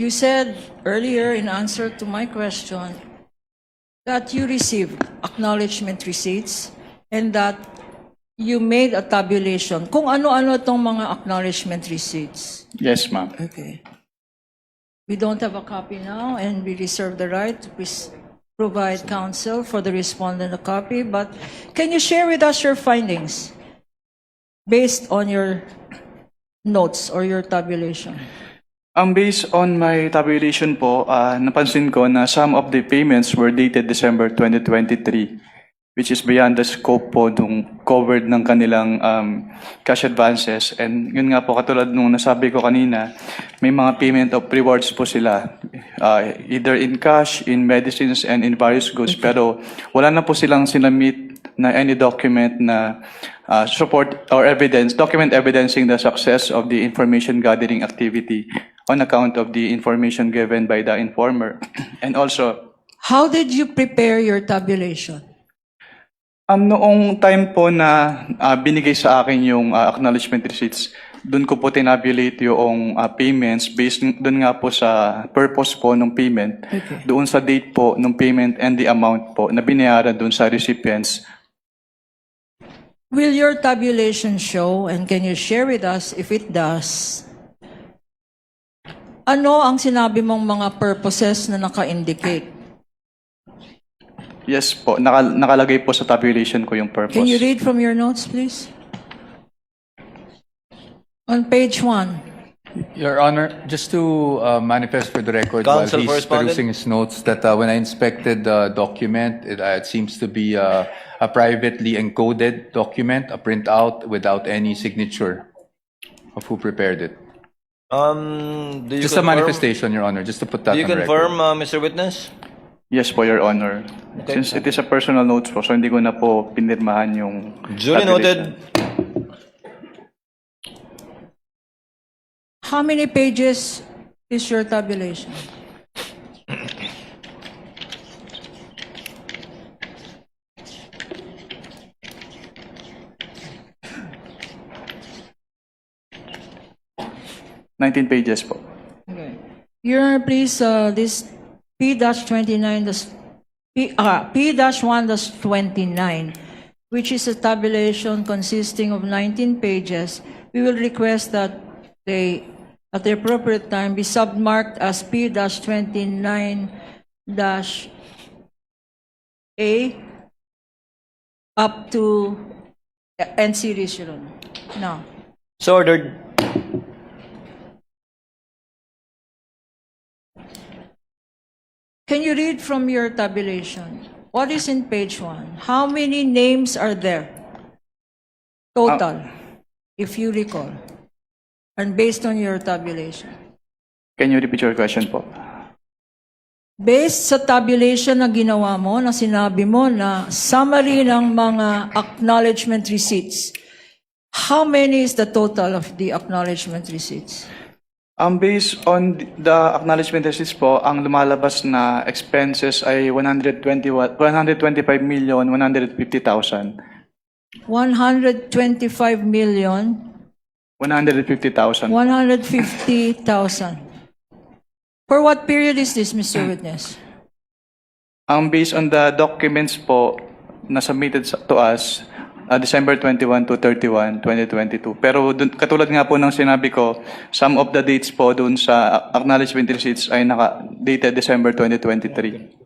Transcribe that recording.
You said earlier in answer to my question that you received acknowledgement receipts and that you made a tabulation. Kung ano-ano itong mga acknowledgement receipts. Yes, ma'am. Okay. We don't have a copy now, and we reserve the right to provide counsel for the respondent a copy. But can you share with us your findings based on your notes or your tabulation? Based on my tabulation po, napansin ko na some of the payments were dated December 2023, which is beyond the scope po nung covered ng kanilang cash advances. And yun nga po, katulad nung nasabi ko kanina, may mga payment of rewards po sila, either in cash, in medicines, and in various goods. Pero wala na po silang sinamit na any document na support or evidence, document evidencing the success of the information gathering activity on account of the information given by the informer. And also, How did you prepare your tabulation? noong time po na binigay sa akin yung acknowledgement receipts, doon ko po tinabulate yung payments based doon nga po sa purpose po ng payment, Okay. doon sa date po ng payment and the amount po na binayaran doon sa recipients. Will your tabulation show, and can you share with us if it does, ano ang sinabi mong mga purposes na naka-indicate? Yes po, nakalagay po sa tabulation ko yung purpose. Can you read from your notes, please? On page 1. Your Honor, just to manifest for the record while Counsel he's for respondent. perusing his notes that when I inspected the document, it seems to be a privately encoded document, a printout without any signature of who prepared it. Do you Just a confirm- manifestation, Your Honor, just to put that Do you on record. confirm, Mr. Witness? Yes po, Your Honor. Okay. Since it is a personal notes po, so hindi ko na po pinirmahan yung Duly tabulation. noted. How many pages is your tabulation? $19 pages po. Okay. Your Honor, please, this P-29, P-1-29, which is a tabulation consisting of 19 pages, we will request that they, at the appropriate time, be submarked as P-29-A up to end series, Your Honor. Now, So ordered. can you read from your tabulation? What is in page 1? How many names are there? Total, if you recall. And based on your tabulation. Can you repeat your question po? Based sa tabulation na ginawa mo, na sinabi mo na summary ng mga acknowledgement receipts, how many is the total of the acknowledgement receipts? Based on the acknowledgement receipts po, ang lumalabas na expenses ay 125,150,000. 125 million 150,000. 150,000. For what period is this, Mr. Witness? Based on the documents po na submitted to us, December 21 to 31, 2022. Pero katulad nga po ng sinabi ko, some of the dates po dun sa acknowledgement receipts ay naka-dated December 2023.